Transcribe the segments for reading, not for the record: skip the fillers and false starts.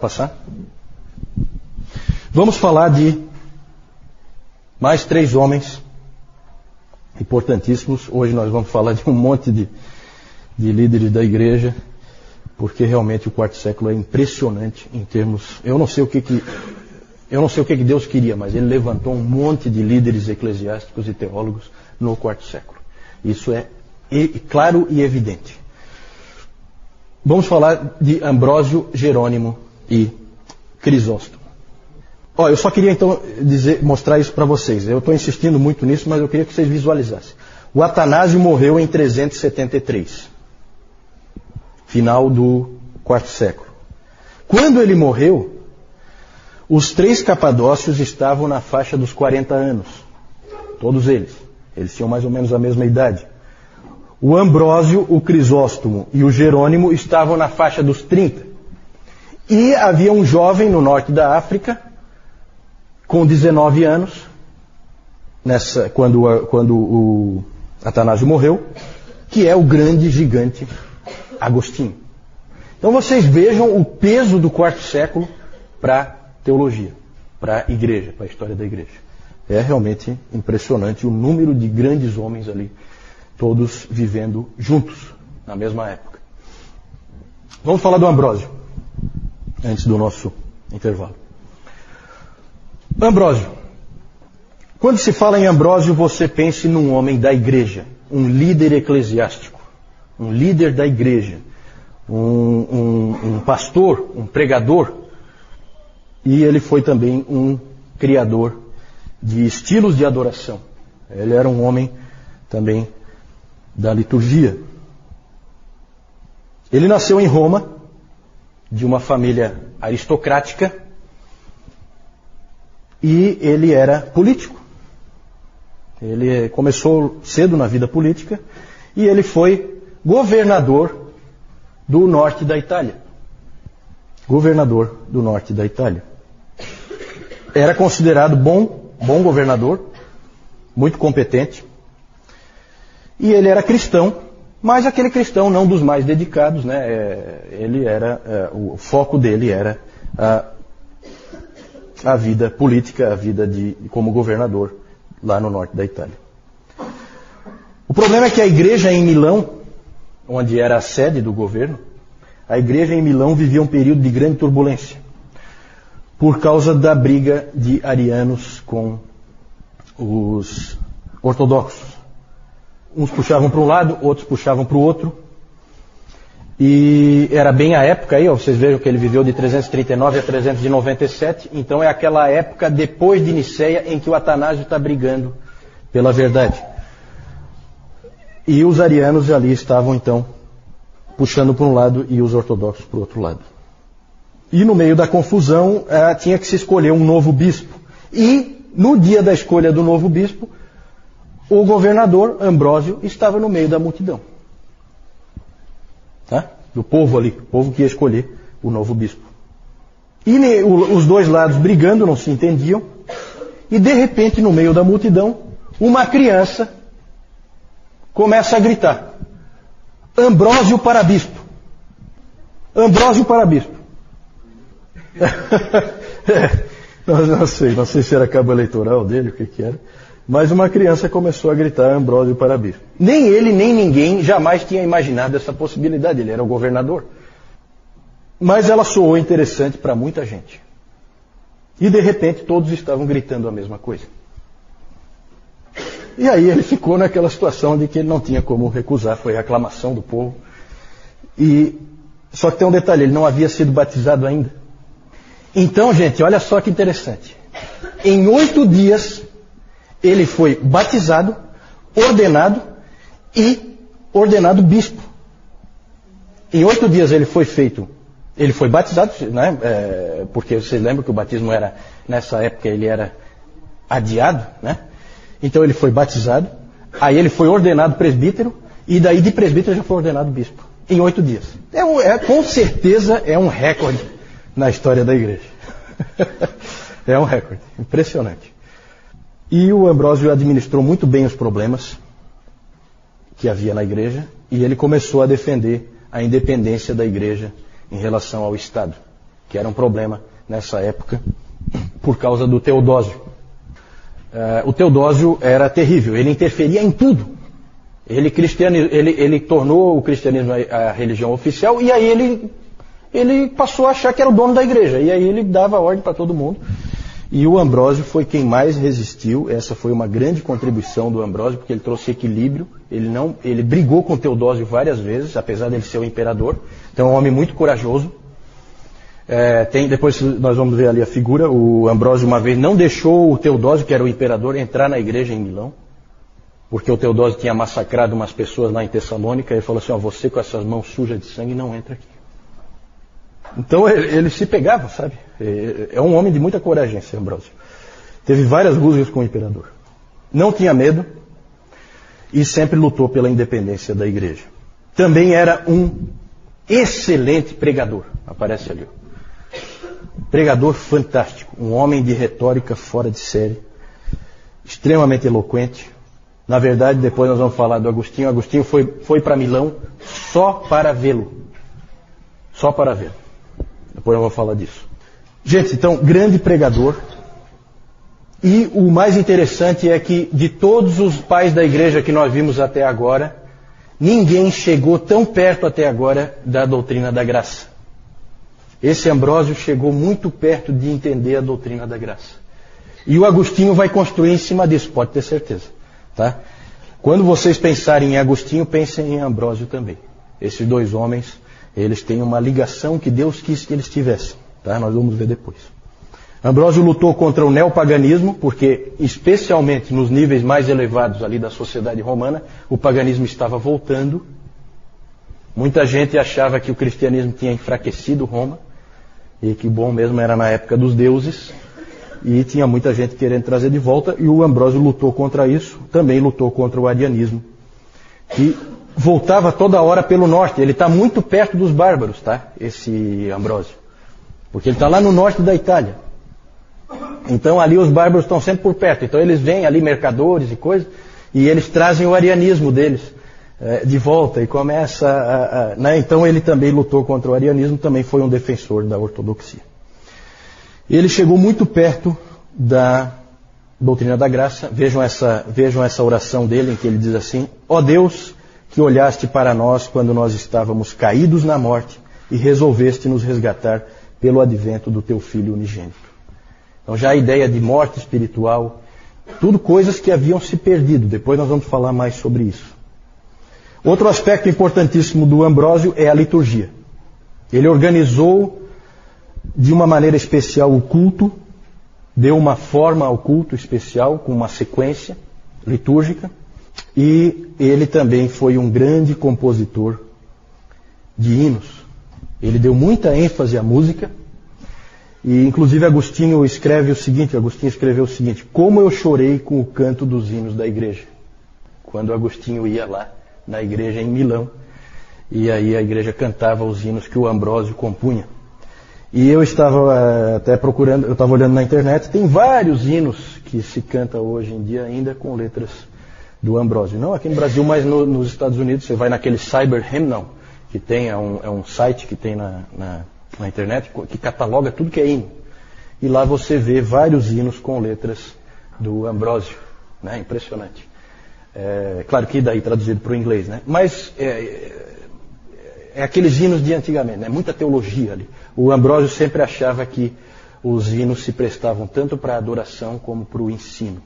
passar? Vamos falar de mais 3 homens importantíssimos. Hoje nós vamos falar de um monte de líderes da igreja, porque realmente o quarto século é impressionante em termos... Eu não sei o que Deus queria, mas ele levantou um monte de líderes eclesiásticos e teólogos no quarto século. Isso é claro e evidente. Vamos falar de Ambrósio, Jerônimo e Crisóstomo. Eu só queria então mostrar isso para vocês. Eu estou insistindo muito nisso, mas eu queria que vocês visualizassem. O Atanásio morreu em 373, final do quarto século. Quando ele morreu, os 3 capadócios estavam na faixa dos 40 anos. Todos eles. Eles tinham mais ou menos a mesma idade. O Ambrósio, o Crisóstomo e o Jerônimo estavam na faixa dos 30. E havia um jovem no norte da África, com 19 anos, quando o Atanásio morreu, que é o grande gigante Agostinho. Então vocês vejam o peso do quarto século para a teologia, para a igreja, para a história da igreja. É realmente impressionante o número de grandes homens ali, todos vivendo juntos, na mesma época. Vamos falar do Ambrósio, antes do nosso intervalo. Ambrósio. Quando se fala em Ambrósio, você pense num homem da igreja, um líder eclesiástico, um líder da igreja, um pastor, um pregador, e ele foi também um criador de estilos de adoração. Ele era um homem também da liturgia. Ele nasceu em Roma, de uma família aristocrática, e ele era político. Ele começou cedo na vida política e ele foi governador do norte da Itália. Governador do norte da Itália. Era considerado bom governador, muito competente. E ele era cristão, mas aquele cristão não dos mais dedicados, né? O foco dele era a vida política, a vida como governador lá no norte da Itália. O problema é que a igreja em Milão, onde era a sede do governo, a igreja em Milão vivia um período de grande turbulência, por causa da briga de arianos com os ortodoxos. Uns puxavam para um lado, outros puxavam para o outro. E era bem a época aí, vocês vejam que ele viveu de 339 a 397, então é aquela época depois de Niceia em que o Atanásio está brigando pela verdade. E os arianos ali estavam então puxando para um lado e os ortodoxos para o outro lado. E no meio da confusão tinha que se escolher um novo bispo. E no dia da escolha do novo bispo, o governador Ambrósio estava no meio da multidão. Do povo ali, o povo que ia escolher o novo bispo. E os dois lados brigando, não se entendiam, e de repente no meio da multidão, uma criança começa a gritar: Ambrósio para bispo! Ambrósio para bispo! Não sei se era cabo eleitoral dele, o que era. Mas uma criança começou a gritar Ambrósio para bispo. Nem ele, nem ninguém jamais tinha imaginado essa possibilidade. Ele era o governador. Mas ela soou interessante para muita gente. E de repente todos estavam gritando a mesma coisa. E aí ele ficou naquela situação de que ele não tinha como recusar. Foi a aclamação do povo. Só que tem um detalhe, ele não havia sido batizado ainda. Então, gente, olha só que interessante. Em 8 dias... ele foi batizado, ordenado e ordenado bispo. Em 8 dias ele foi batizado, né? Porque vocês lembram que o batismo era, nessa época ele era adiado, né? Então ele foi batizado, aí ele foi ordenado presbítero, e daí de presbítero já foi ordenado bispo. Em 8 dias. Com certeza é um recorde na história da igreja. É um recorde, impressionante. E o Ambrósio administrou muito bem os problemas que havia na igreja, e ele começou a defender a independência da igreja em relação ao Estado, que era um problema nessa época por causa do Teodósio. O Teodósio era terrível, ele interferia em tudo. Ele tornou o cristianismo a religião oficial e aí ele passou a achar que era o dono da igreja. E aí ele dava ordem para todo mundo. E o Ambrósio foi quem mais resistiu. Essa foi uma grande contribuição do Ambrósio, porque ele trouxe equilíbrio. Ele brigou com o Teodósio várias vezes, apesar dele ser o imperador. Então é um homem muito corajoso. Depois nós vamos ver ali a figura. O Ambrósio uma vez não deixou o Teodósio, que era o imperador, entrar na igreja em Milão, porque o Teodósio tinha massacrado umas pessoas lá em Tessalônica. Ele falou assim: você com essas mãos sujas de sangue não entra aqui. Então ele se pegava, sabe? É um homem de muita coragem, esse Ambrósio. Teve várias rusgas com o imperador. Não tinha medo e sempre lutou pela independência da igreja. Também era um excelente pregador. Aparece ali. Pregador fantástico. Um homem de retórica fora de série. Extremamente eloquente. Na verdade, depois nós vamos falar do Agostinho. Agostinho foi para Milão só para vê-lo. Só para vê-lo. Depois eu vou falar disso. Gente, então, grande pregador. E o mais interessante é que de todos os pais da igreja que nós vimos até agora, ninguém chegou tão perto até agora da doutrina da graça. Esse Ambrósio chegou muito perto de entender a doutrina da graça. E o Agostinho vai construir em cima disso, pode ter certeza. Tá? Quando vocês pensarem em Agostinho, pensem em Ambrósio também. Esses dois homens, eles têm uma ligação que Deus quis que eles tivessem. Tá? Nós vamos ver depois. Ambrósio lutou contra o neopaganismo, porque especialmente nos níveis mais elevados ali da sociedade romana, o paganismo estava voltando. Muita gente achava que o cristianismo tinha enfraquecido Roma, e que bom mesmo era na época dos deuses, e tinha muita gente querendo trazer de volta, e o Ambrósio lutou contra isso, também lutou contra o arianismo, que voltava toda hora pelo norte. Ele está muito perto dos bárbaros, tá? Esse Ambrósio. Porque ele está lá no norte da Itália. Então ali os bárbaros estão sempre por perto. Então eles vêm ali, mercadores e coisas, e eles trazem o arianismo deles de volta. E começa né? Então ele também lutou contra o arianismo, também foi um defensor da ortodoxia. Ele chegou muito perto da doutrina da graça. Vejam essa oração dele, em que ele diz assim: ó Deus, que olhaste para nós quando nós estávamos caídos na morte e resolveste nos resgatar pelo advento do teu Filho unigênito. Então já a ideia de morte espiritual, tudo coisas que haviam se perdido. Depois nós vamos falar mais sobre isso. Outro aspecto importantíssimo do Ambrósio é a liturgia. Ele organizou de uma maneira especial o culto, deu uma forma ao culto especial, com uma sequência litúrgica, e ele também foi um grande compositor de hinos. Ele deu muita ênfase à música, e inclusive Agostinho escreveu o seguinte: como eu chorei com o canto dos hinos da igreja. Quando Agostinho ia lá na igreja em Milão, e aí a igreja cantava os hinos que o Ambrósio compunha. E eu estava até procurando, eu estava olhando na internet, tem vários hinos que se canta hoje em dia ainda com letras do Ambrósio. Não aqui no Brasil, mas nos Estados Unidos. Você vai naquele Cyber Hymnal, que tem, é um site que tem na internet, que cataloga tudo que é hino. E lá você vê vários hinos com letras do Ambrósio. Né? Impressionante. Claro que daí traduzido para o inglês, né? Mas é aqueles hinos de antigamente, né? Muita teologia ali. O Ambrósio sempre achava que os hinos se prestavam tanto para a adoração como para o ensino.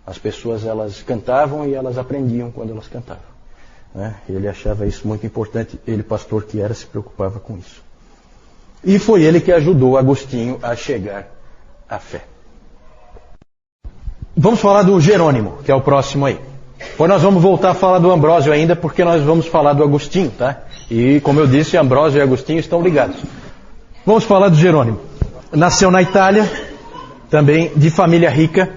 As pessoas, elas cantavam e elas aprendiam quando elas cantavam. Né? Ele achava isso muito importante. Ele, pastor que era, se preocupava com isso. E foi ele que ajudou Agostinho a chegar à fé. Vamos falar do Jerônimo, que é o próximo aí. Depois nós vamos voltar a falar do Ambrósio ainda, porque nós vamos falar do Agostinho, tá? E, como eu disse, Ambrósio e Agostinho estão ligados. Vamos falar do Jerônimo. Nasceu na Itália, também de família rica.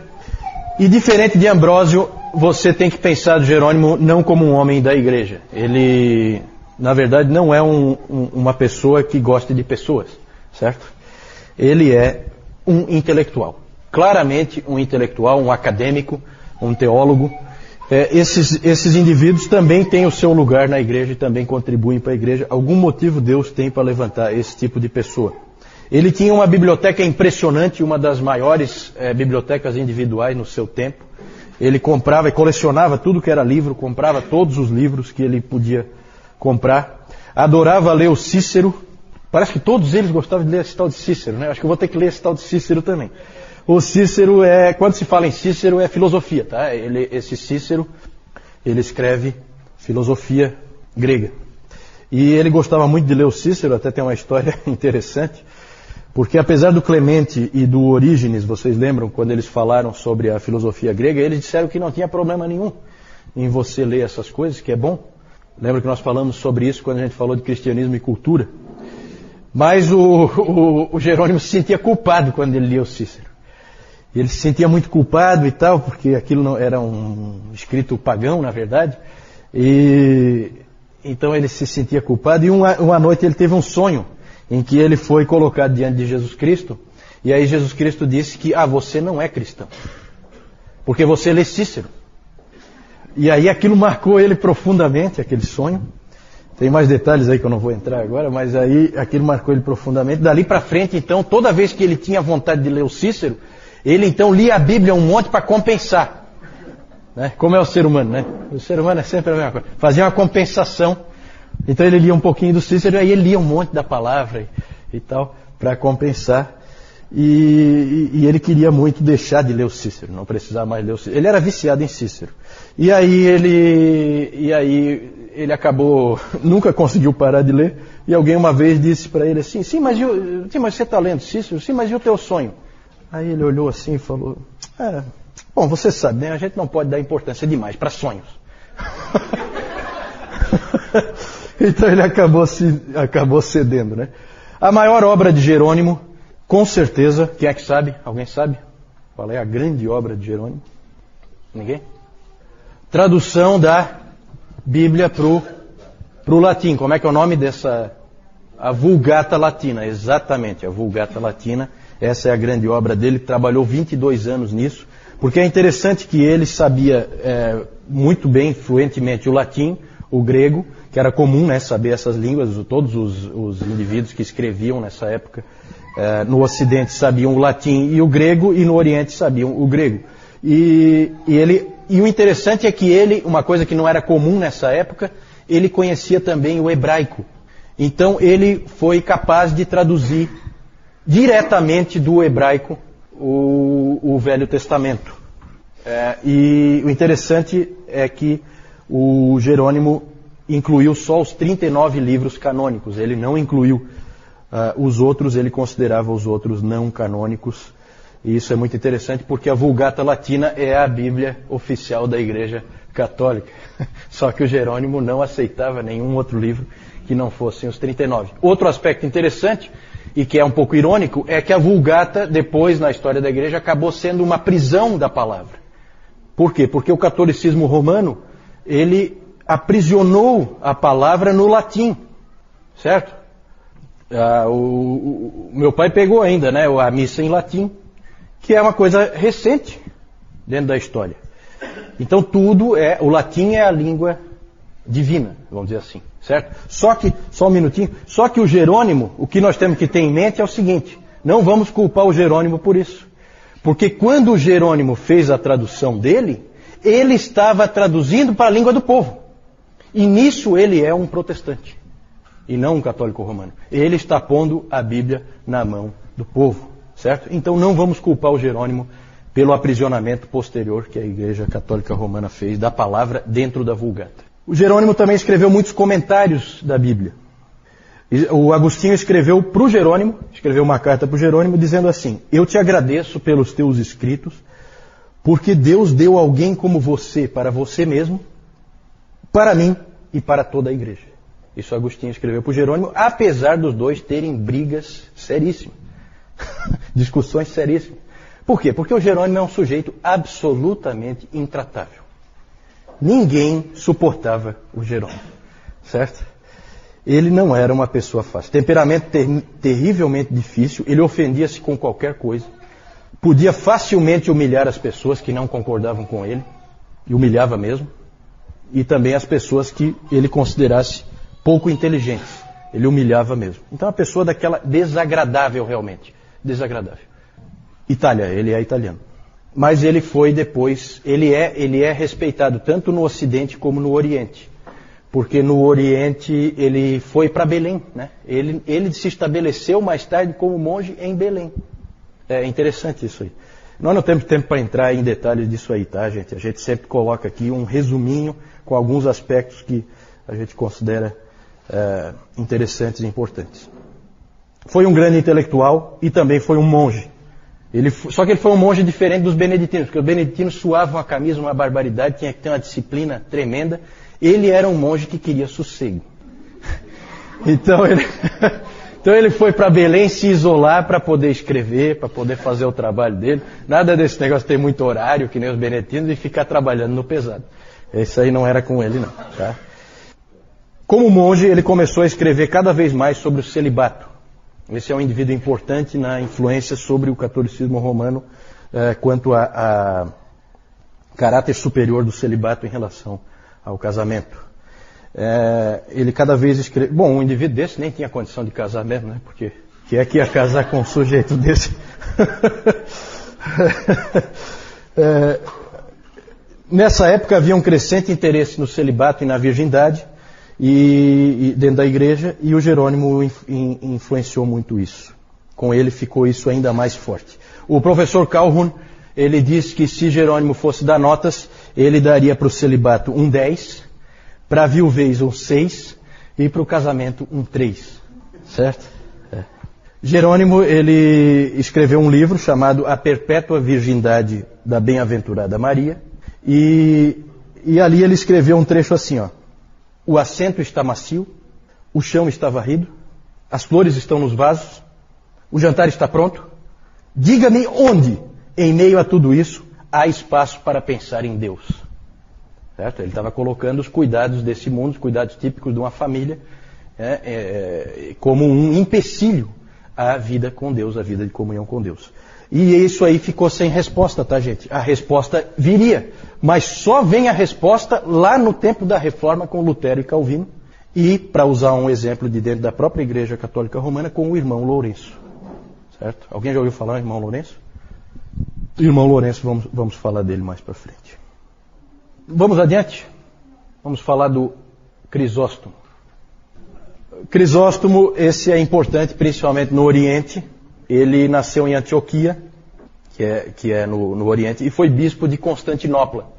E diferente de Ambrósio, você tem que pensar do Jerônimo não como um homem da igreja. Ele, na verdade, não é uma pessoa que gosta de pessoas, certo? Ele é um intelectual. Claramente um intelectual, um acadêmico, um teólogo. Esses indivíduos também têm o seu lugar na igreja e também contribuem para a igreja. Algum motivo Deus tem para levantar esse tipo de pessoa. Ele tinha uma biblioteca impressionante, uma das maiores bibliotecas individuais no seu tempo. Ele comprava e colecionava tudo que era livro, comprava todos os livros que ele podia comprar. Adorava ler o Cícero. Parece que todos eles gostavam de ler esse tal de Cícero, né? Acho que eu vou ter que ler esse tal de Cícero também. O Cícero quando se fala em Cícero, é filosofia, tá? Esse Cícero, ele escreve filosofia grega. E ele gostava muito de ler o Cícero, até tem uma história interessante, porque apesar do Clemente e do Orígenes, vocês lembram quando eles falaram sobre a filosofia grega, eles disseram que não tinha problema nenhum em você ler essas coisas, que é bom. Lembra que nós falamos sobre isso quando a gente falou de cristianismo e cultura? Mas o Jerônimo se sentia culpado quando ele lia o Cícero. E ele se sentia muito culpado e tal, porque aquilo não era um escrito pagão, na verdade. E então ele se sentia culpado. E uma noite ele teve um sonho em que ele foi colocado diante de Jesus Cristo. E aí Jesus Cristo disse que, você não é cristão, porque você lê Cícero. E aí aquilo marcou ele profundamente, aquele sonho. Tem mais detalhes aí que eu não vou entrar agora, mas aí aquilo marcou ele profundamente. Dali para frente, então, toda vez que ele tinha vontade de ler o Cícero, ele então lia a Bíblia um monte para compensar. Né? Como é o ser humano, né? O ser humano é sempre a mesma coisa. Fazia uma compensação. Então ele lia um pouquinho do Cícero, aí ele lia um monte da palavra e tal, para compensar. E ele queria muito deixar de ler o Cícero, não precisar mais ler o Cícero. Ele era viciado em Cícero. E aí ele acabou, nunca conseguiu parar de ler, e alguém uma vez disse para ele assim, mas você está lendo Cícero? Sim, mas e o teu sonho? Aí ele olhou assim e falou, bom, você sabe, né? A gente não pode dar importância demais para sonhos. Então ele acabou cedendo, né? A maior obra de Jerônimo, com certeza, quem é que sabe? Alguém sabe? Qual é a grande obra de Jerônimo? Ninguém? Tradução da Bíblia pro latim. Como é que é o nome dessa? A Vulgata Latina, exatamente, a Vulgata Latina. Essa é a grande obra dele, trabalhou 22 anos nisso, porque é interessante que ele sabia muito bem, fluentemente, o latim, o grego, que era comum, né, saber essas línguas. Todos os indivíduos que escreviam nessa época no Ocidente sabiam o latim e o grego, e no Oriente sabiam o grego. E o interessante é que uma coisa que não era comum nessa época, ele conhecia também o hebraico. Então ele foi capaz de traduzir diretamente do hebraico o Velho Testamento. E o interessante é que o Jerônimo incluiu só os 39 livros canônicos. Ele não incluiu os outros, ele considerava os outros não canônicos. E isso é muito interessante porque a Vulgata Latina é a Bíblia oficial da Igreja Católica. Só que o Jerônimo não aceitava nenhum outro livro que não fossem os 39. Outro aspecto interessante, e que é um pouco irônico, é que a Vulgata, depois na história da Igreja, acabou sendo uma prisão da palavra. Por quê? Porque o catolicismo romano, ele aprisionou a palavra no latim, certo? O meu pai pegou ainda, né, a missa em latim, que é uma coisa recente dentro da história. Então o latim é a língua divina, vamos dizer assim, certo? Só um minutinho, só que o Jerônimo, o que nós temos que ter em mente é o seguinte, não vamos culpar o Jerônimo por isso. Porque quando o Jerônimo fez a tradução dele, ele estava traduzindo para a língua do povo. E nisso ele é um protestante, e não um católico romano. Ele está pondo a Bíblia na mão do povo, certo? Então não vamos culpar o Jerônimo pelo aprisionamento posterior que a Igreja Católica Romana fez da palavra dentro da Vulgata. O Jerônimo também escreveu muitos comentários da Bíblia. O Agostinho escreveu para o Jerônimo, escreveu uma carta para o Jerônimo dizendo assim: eu te agradeço pelos teus escritos, porque Deus deu alguém como você para você mesmo, para mim e para toda a igreja. Isso Agostinho escreveu para o Jerônimo, apesar dos dois terem brigas seríssimas. Discussões seríssimas. Por quê? Porque o Jerônimo é um sujeito absolutamente intratável. Ninguém suportava o Jerônimo, certo? Ele não era uma pessoa fácil. Temperamento terrivelmente difícil, ele ofendia-se com qualquer coisa. Podia facilmente humilhar as pessoas que não concordavam com ele, e humilhava mesmo. E também as pessoas que ele considerasse pouco inteligentes. Ele humilhava mesmo. Então, uma pessoa daquela desagradável realmente. Desagradável. Itália, ele é italiano. Mas ele foi depois, ele é respeitado tanto no Ocidente como no Oriente. Porque no Oriente ele foi para Belém, né? Ele se estabeleceu mais tarde como monge em Belém. É interessante isso aí. Nós não temos tempo para entrar em detalhes disso aí, tá, gente? A gente sempre coloca aqui um resuminho com alguns aspectos que a gente considera interessantes e importantes. Foi um grande intelectual e também foi um monge. Só que ele foi um monge diferente dos beneditinos, porque os beneditinos suavam a camisa, uma barbaridade, tinha que ter uma disciplina tremenda. Ele era um monge que queria sossego. Então ele foi para Belém se isolar para poder escrever, para poder fazer o trabalho dele. Nada desse negócio de ter muito horário, que nem os beneditinos, e ficar trabalhando no pesado. Isso aí não era com ele, não. Tá? Como monge, ele começou a escrever cada vez mais sobre o celibato. Esse é um indivíduo importante na influência sobre o catolicismo romano quanto a caráter superior do celibato em relação ao casamento. Ele cada vez escreve... Bom, um indivíduo desse nem tinha condição de casar mesmo, né? Porque quem é que ia casar com um sujeito desse? Nessa época havia um crescente interesse no celibato e na virgindade e dentro da igreja, e o Jerônimo influenciou muito isso. Com ele ficou isso ainda mais forte. O professor Calhoun, ele diz que se Jerônimo fosse dar notas, ele daria para o celibato um 10, para a viuvez um 6 e para o casamento um 3. Certo? Jerônimo, ele escreveu um livro chamado A Perpétua Virgindade da Bem-aventurada Maria, e ali ele escreveu um trecho assim, ó. O assento está macio, o chão está varrido, as flores estão nos vasos, o jantar está pronto. Diga-me onde, em meio a tudo isso, há espaço para pensar em Deus. Certo? Ele estava colocando os cuidados desse mundo, os cuidados típicos de uma família, como um empecilho à vida com Deus, à vida de comunhão com Deus. E isso aí ficou sem resposta, tá, gente? A resposta viria, mas só vem a resposta lá no tempo da Reforma com Lutero e Calvino, e, para usar um exemplo de dentro da própria Igreja Católica Romana, com o irmão Lourenço. Certo? Alguém já ouviu falar do irmão Lourenço? Irmão Lourenço, vamos falar dele mais para frente. Vamos adiante? Vamos falar do Crisóstomo. Crisóstomo, esse é importante principalmente no Oriente. Ele nasceu em Antioquia, que é no Oriente, e foi bispo de Constantinopla,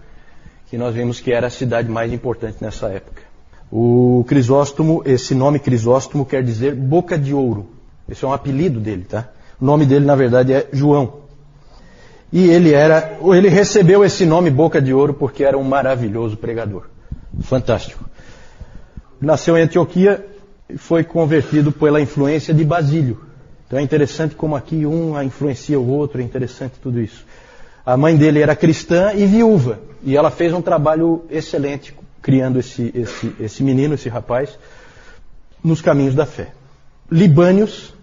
que nós vimos que era a cidade mais importante nessa época. O Crisóstomo, esse nome Crisóstomo quer dizer boca de ouro. Esse é um apelido dele, tá? O nome dele, na verdade, é João. E ele recebeu esse nome boca de ouro porque era um maravilhoso pregador. Fantástico. Nasceu em Antioquia e foi convertido pela influência de Basílio. Então é interessante como aqui um influencia o outro, é interessante tudo isso. A mãe dele era cristã e viúva, e ela fez um trabalho excelente criando esse menino, esse rapaz, nos caminhos da fé. Libânios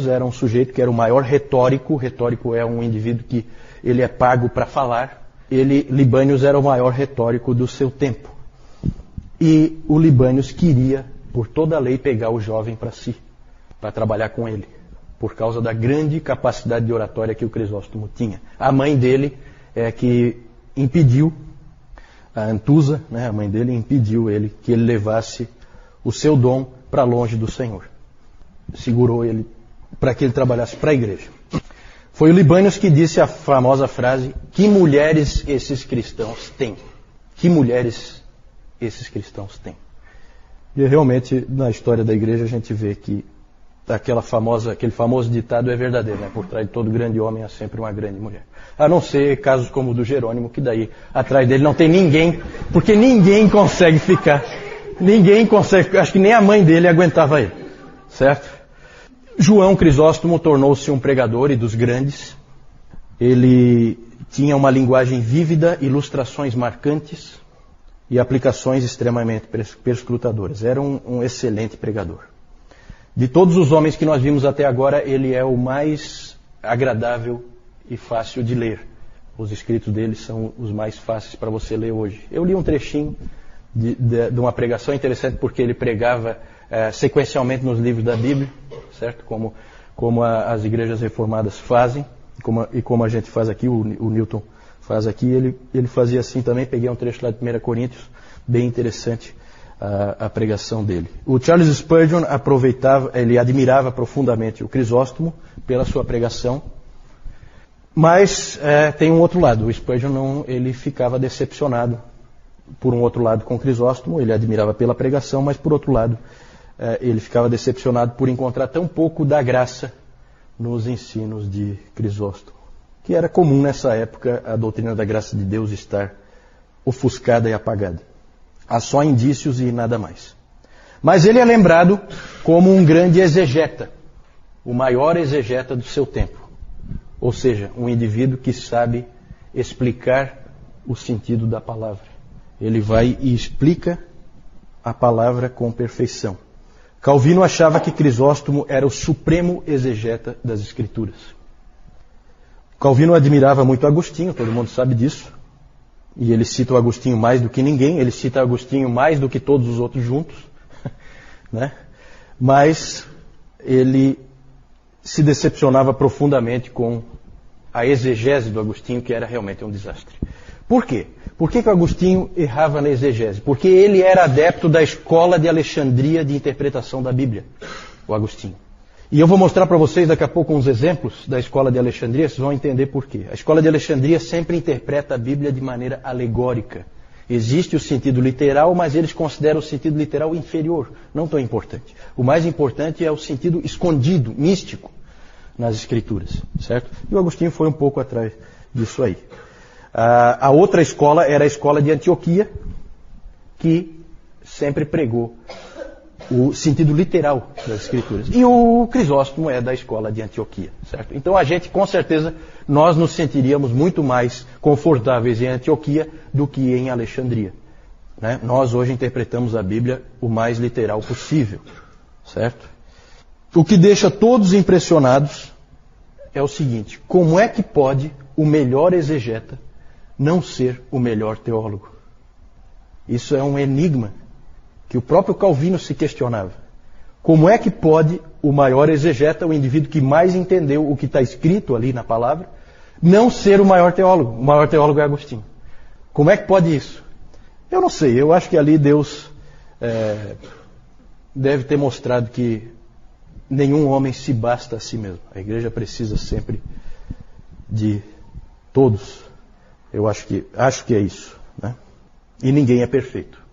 era um sujeito que era o maior retórico. Retórico é um indivíduo que ele é pago para falar. Libânios era o maior retórico do seu tempo. E o Libânios queria, por toda a lei, pegar o jovem para si, para trabalhar com ele, por causa da grande capacidade de oratória que o Crisóstomo tinha. A mãe dele é que impediu, a Antusa, né, a mãe dele, impediu que ele levasse o seu dom para longe do Senhor. Segurou ele para que ele trabalhasse para a igreja. Foi o Libânios que disse a famosa frase: que mulheres esses cristãos têm? Que mulheres esses cristãos têm? E realmente, na história da igreja, a gente vê que aquele famoso ditado é verdadeiro, né? Por trás de todo grande homem há sempre uma grande mulher. A não ser casos como o do Jerônimo, que daí atrás dele não tem ninguém, porque ninguém consegue ficar. Ninguém consegue, acho que nem a mãe dele aguentava ele. Certo? João Crisóstomo tornou-se um pregador e dos grandes. Ele tinha uma linguagem vívida, ilustrações marcantes e aplicações extremamente perscrutadoras. Era um excelente pregador. De todos os homens que nós vimos até agora, ele é o mais agradável e fácil de ler. Os escritos dele são os mais fáceis para você ler hoje. Eu li um trechinho de uma pregação interessante, porque ele pregava sequencialmente nos livros da Bíblia, certo? Como as igrejas reformadas fazem, e como a gente faz aqui, o Newton faz aqui, ele fazia assim também. Peguei um trecho lá de 1 Coríntios, bem interessante a pregação dele. O Charles Spurgeon ele admirava profundamente o Crisóstomo pela sua pregação, mas tem um outro lado. O Spurgeon ele ficava decepcionado, por um outro lado, com o Crisóstomo. Ele admirava pela pregação, mas por outro lado, ele ficava decepcionado por encontrar tão pouco da graça nos ensinos de Crisóstomo, que era comum nessa época a doutrina da graça de Deus estar ofuscada e apagada. Há só indícios e nada mais. Mas ele é lembrado como um grande exegeta, o maior exegeta do seu tempo. Ou seja, um indivíduo que sabe explicar o sentido da palavra. Ele vai e explica a palavra com perfeição. Calvino achava que Crisóstomo era o supremo exegeta das Escrituras. Calvino admirava muito Agostinho, todo mundo sabe disso. E ele cita o Agostinho mais do que ninguém, ele cita Agostinho mais do que todos os outros juntos, né? Mas ele se decepcionava profundamente com a exegese do Agostinho, que era realmente um desastre. Por quê? Por que o Agostinho errava na exegese? Porque ele era adepto da escola de Alexandria de interpretação da Bíblia, o Agostinho. E eu vou mostrar para vocês daqui a pouco uns exemplos da escola de Alexandria, vocês vão entender por quê. A escola de Alexandria sempre interpreta a Bíblia de maneira alegórica. Existe o sentido literal, mas eles consideram o sentido literal inferior, não tão importante. O mais importante é o sentido escondido, místico, nas Escrituras, certo? E o Agostinho foi um pouco atrás disso aí. A outra escola era a escola de Antioquia, que sempre pregou o sentido literal das Escrituras. E o Crisóstomo é da escola de Antioquia, certo? Então a gente, com certeza, nós nos sentiríamos muito mais confortáveis em Antioquia do que em Alexandria, né? Nós hoje interpretamos a Bíblia o mais literal possível, certo? O que deixa todos impressionados é o seguinte: como é que pode o melhor exegeta não ser o melhor teólogo? Isso é um enigma que o próprio Calvino se questionava. Como é que pode o maior exegeta, o indivíduo que mais entendeu o que está escrito ali na palavra, não ser o maior teólogo? O maior teólogo é Agostinho. Como é que pode isso? Eu não sei, eu acho que ali Deus deve ter mostrado que nenhum homem se basta a si mesmo. A igreja precisa sempre de todos. Eu acho que é isso, né? E ninguém é perfeito.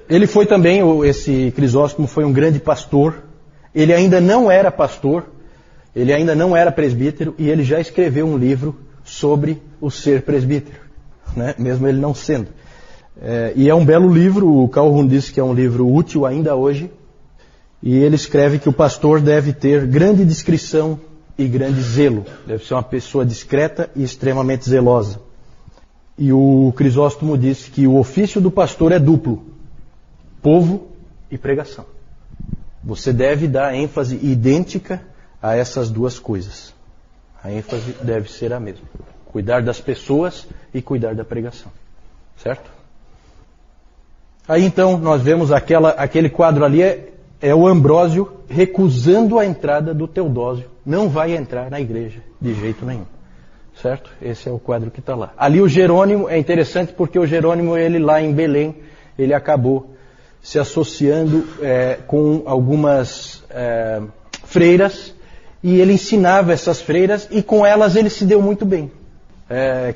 Ele foi também, esse Crisóstomo foi um grande pastor. Ele ainda não era pastor, ele ainda não era presbítero, e ele já escreveu um livro sobre o ser presbítero, né? Mesmo ele não sendo. E é um belo livro. O Calhoun disse que é um livro útil ainda hoje. E ele escreve que o pastor deve ter grande discrição e grande zelo. Deve ser uma pessoa discreta e extremamente zelosa. E o Crisóstomo disse que o ofício do pastor é duplo: povo e pregação. Você deve dar ênfase idêntica a essas duas coisas. A ênfase deve ser a mesma: cuidar das pessoas e cuidar da pregação. Certo? Aí então nós vemos aquele quadro ali, é o Ambrósio recusando a entrada do Teodósio. Não vai entrar na igreja de jeito nenhum. Certo? Esse é o quadro que está lá. Ali o Jerônimo, é interessante porque o Jerônimo, ele lá em Belém, ele acabou se associando com algumas freiras, e ele ensinava essas freiras, e com elas ele se deu muito bem.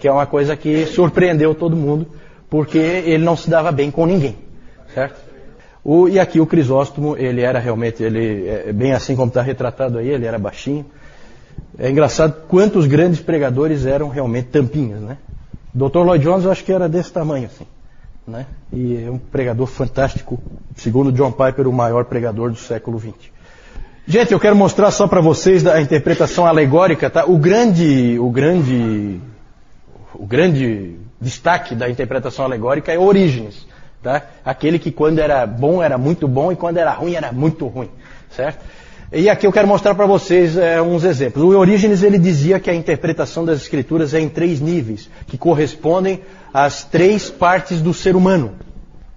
Que é uma coisa que surpreendeu todo mundo, porque ele não se dava bem com ninguém. Certo? E aqui o Crisóstomo, ele era realmente, bem assim como está retratado aí, ele era baixinho. É engraçado quantos grandes pregadores eram realmente tampinhas, né? Dr. Lloyd Jones eu acho que era desse tamanho, assim, né? E é um pregador fantástico, segundo John Piper, o maior pregador do século XX. Gente, eu quero mostrar só para vocês a interpretação alegórica, tá? O grande destaque da interpretação alegórica é Orígenes, tá? Aquele que quando era bom era muito bom e quando era ruim era muito ruim, certo? E aqui eu quero mostrar para vocês uns exemplos. O Orígenes, ele dizia que a interpretação das Escrituras é em 3 níveis, que correspondem às 3 partes do ser humano.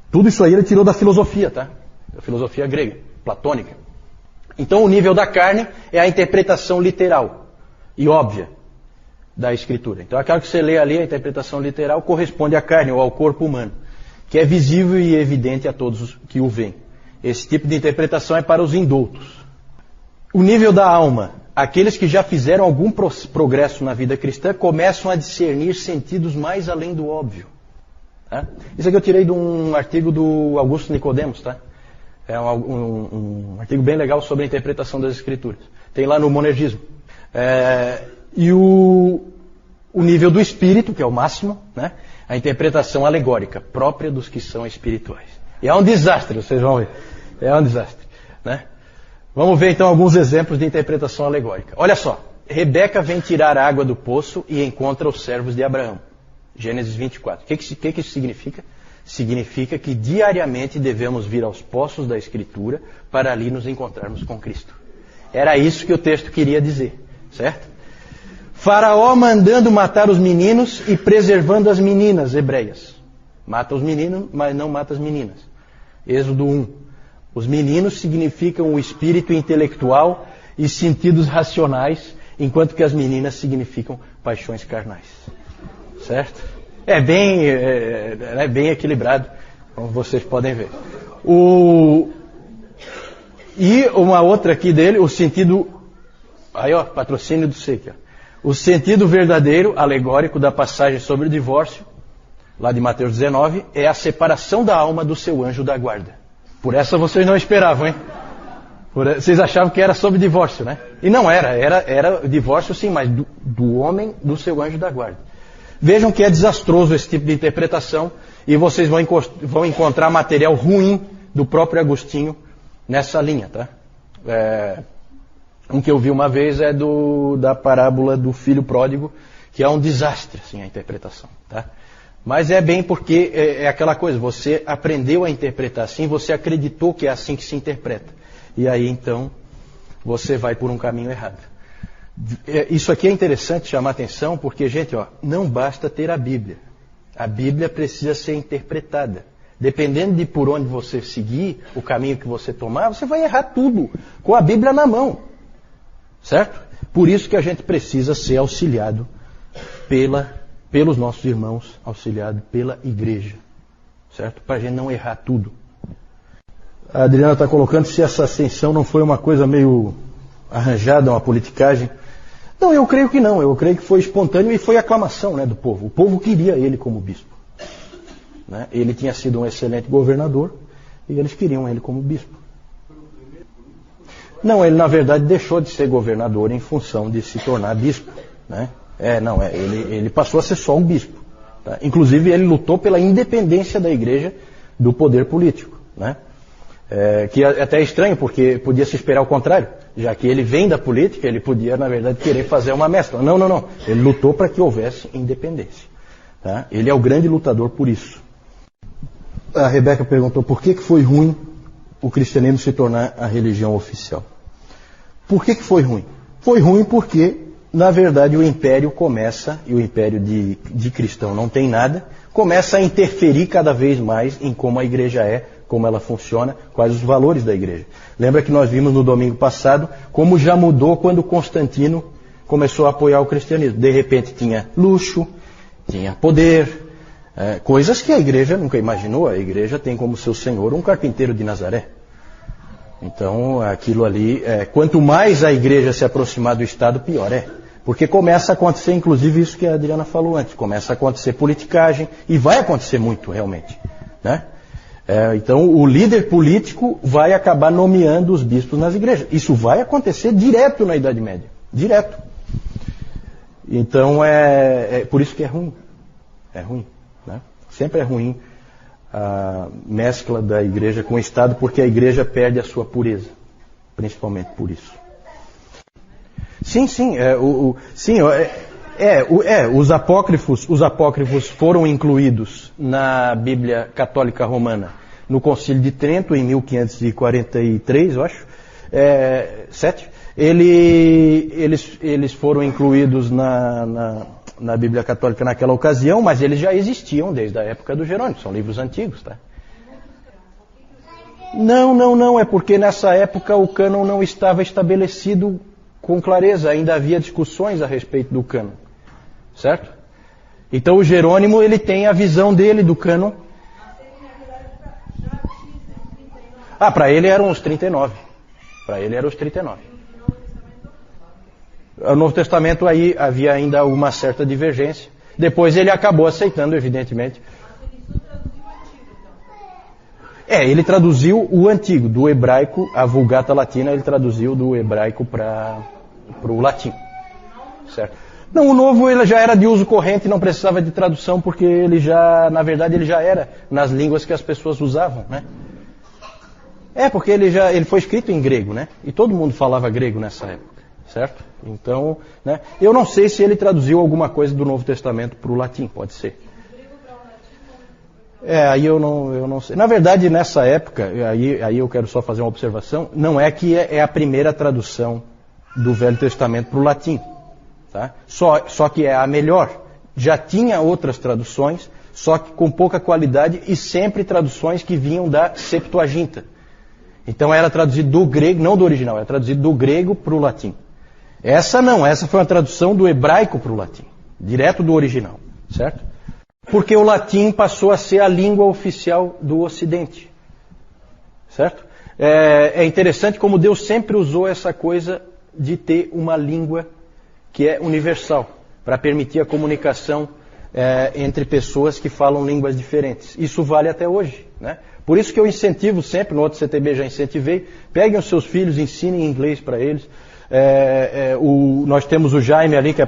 Tudo isso aí ele tirou da filosofia, tá? Da filosofia grega. platônica. Então o nível da carne é a interpretação literal e óbvia da Escritura. Então aquilo que você lê ali, a interpretação literal, corresponde à carne ou ao corpo humano, que é visível e evidente a todos que o veem. Esse tipo de interpretação é para os indoutos. O nível da alma, aqueles que já fizeram algum progresso na vida cristã começam a discernir sentidos mais além do óbvio. Tá? Isso aqui eu tirei de um artigo do Augusto Nicodemos, tá? É um artigo bem legal sobre a interpretação das Escrituras. Tem lá no Monergismo. E o nível do espírito, que é o máximo, né? A interpretação alegórica, própria dos que são espirituais. E é um desastre, vocês vão ver. É um desastre, né? Vamos ver então alguns exemplos de interpretação alegórica. Olha só, Rebeca vem tirar a água do poço e encontra os servos de Abraão. Gênesis 24. O que isso significa? Significa que diariamente devemos vir aos poços da Escritura para ali nos encontrarmos com Cristo. Era isso que o texto queria dizer, certo? Faraó mandando matar os meninos e preservando as meninas hebreias. Mata os meninos, mas não mata as meninas. Êxodo 1. Os meninos significam o espírito intelectual e sentidos racionais, enquanto que as meninas significam paixões carnais. Certo? É bem equilibrado, como vocês podem ver. E uma outra aqui dele, o sentido... Aí, ó, patrocínio do SEC. O sentido verdadeiro, alegórico da passagem sobre o divórcio, lá de Mateus 19, é a separação da alma do seu anjo da guarda. Por essa vocês não esperavam, hein? Vocês achavam que era sobre divórcio, né? E não era divórcio sim, mas do homem do seu anjo da guarda. Vejam que é desastroso esse tipo de interpretação e vocês vão encontrar material ruim do próprio Agostinho nessa linha, tá? Um que eu vi uma vez é da parábola do filho pródigo, que é um desastre, assim, a interpretação, tá? Mas é bem porque é aquela coisa, você aprendeu a interpretar assim, você acreditou que é assim que se interpreta. E aí então você vai por um caminho errado. Isso aqui é interessante chamar atenção porque, gente, ó, não basta ter a Bíblia. A Bíblia precisa ser interpretada. Dependendo de por onde você seguir, o caminho que você tomar, você vai errar tudo com a Bíblia na mão. Certo? Por isso que a gente precisa ser auxiliado pelos nossos irmãos, auxiliado pela igreja. Certo? Para a gente não errar tudo. A Adriana está colocando se essa ascensão não foi uma coisa meio arranjada, uma politicagem. Não, eu creio que não. Eu creio que foi espontâneo e foi aclamação, né, do povo. O povo queria ele como bispo. Né? Ele tinha sido um excelente governador e eles queriam ele como bispo. Não, ele na verdade deixou de ser governador em função de se tornar bispo. Né? Ele passou a ser só um bispo. Tá? Inclusive ele lutou pela independência da igreja do poder político. Né? Que é até estranho, porque podia se esperar o contrário. Já que ele vem da política, ele podia, na verdade, querer fazer uma mescla. Não. Ele lutou para que houvesse independência. Tá? Ele é o grande lutador por isso. A Rebeca perguntou por que foi ruim o cristianismo se tornar a religião oficial. Por que foi ruim? Foi ruim porque, na verdade, o império começa, e o império de cristão não tem nada, começa a interferir cada vez mais em como a igreja é, como ela funciona, quais os valores da igreja. Lembra que nós vimos no domingo passado como já mudou quando Constantino começou a apoiar o cristianismo. De repente tinha luxo, tinha poder, coisas que a igreja nunca imaginou. A igreja tem como seu senhor um carpinteiro de Nazaré. Então aquilo ali, quanto mais a igreja se aproximar do Estado, pior é. Porque começa a acontecer, inclusive isso que a Adriana falou antes, começa a acontecer politicagem, e vai acontecer muito realmente. Né? Então o líder político vai acabar nomeando os bispos nas igrejas. Isso vai acontecer direto na Idade Média. Direto. Então por isso que é ruim. É ruim. Né? Sempre é ruim a mescla da igreja com o Estado, porque a igreja perde a sua pureza. Principalmente por isso. Sim. Os apócrifos foram incluídos na Bíblia Católica Romana no Concílio de Trento, em 1543, eu acho. 7. Eles foram incluídos na Bíblia Católica naquela ocasião, mas eles já existiam desde a época do Jerônimo. São livros antigos, tá? Não, é porque nessa época o cânon não estava estabelecido com clareza, ainda havia discussões a respeito do cânon, certo? Então o Jerônimo, ele tem a visão dele do cânon. Para ele eram os 39. Para ele eram os 39. No Novo Testamento aí havia ainda uma certa divergência. Depois ele acabou aceitando, evidentemente. Ele traduziu o antigo, do hebraico, a Vulgata Latina, ele traduziu do hebraico para o latim. Certo? Não, o novo ele já era de uso corrente, não precisava de tradução, porque ele já, na verdade, ele já era nas línguas que as pessoas usavam, né? Porque ele foi escrito em grego, né? E todo mundo falava grego nessa época, certo? Então, né? Eu não sei se ele traduziu alguma coisa do Novo Testamento para o latim, pode ser. Aí eu não sei. Na verdade, nessa época, aí eu quero só fazer uma observação, não é que é a primeira tradução do Velho Testamento para o latim. Tá? Só que é a melhor. Já tinha outras traduções, só que com pouca qualidade e sempre traduções que vinham da Septuaginta. Então era traduzido do grego, não do original, era traduzido do grego para o latim. Essa foi uma tradução do hebraico para o latim, direto do original, certo? Porque o latim passou a ser a língua oficial do Ocidente, certo? É interessante como Deus sempre usou essa coisa de ter uma língua que é universal, para permitir a comunicação entre pessoas que falam línguas diferentes. Isso vale até hoje, né? Por isso que eu incentivo sempre, no outro CTB já incentivei, peguem os seus filhos, ensinem inglês para eles. Nós temos o Jaime ali, que é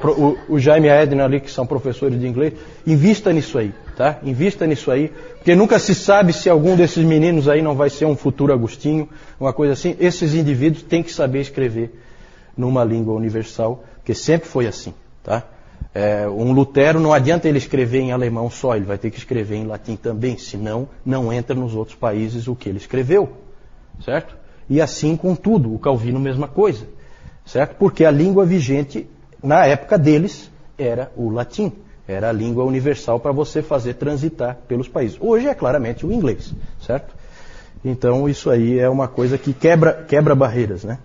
o Jaime e a Edna ali, que são professores de inglês. Invista nisso aí, tá? Invista nisso aí, porque nunca se sabe se algum desses meninos aí não vai ser um futuro Agostinho, uma coisa assim. Esses indivíduos têm que saber escrever numa língua universal, porque sempre foi assim, tá? Um Lutero não adianta ele escrever em alemão só, ele vai ter que escrever em latim também, senão não entra nos outros países o que ele escreveu, certo? E assim com tudo, o Calvino mesma coisa, certo? Porque a língua vigente na época deles era o latim, era a língua universal para você fazer transitar pelos países. Hoje é claramente o inglês, certo? Então isso aí é uma coisa que quebra barreiras, né?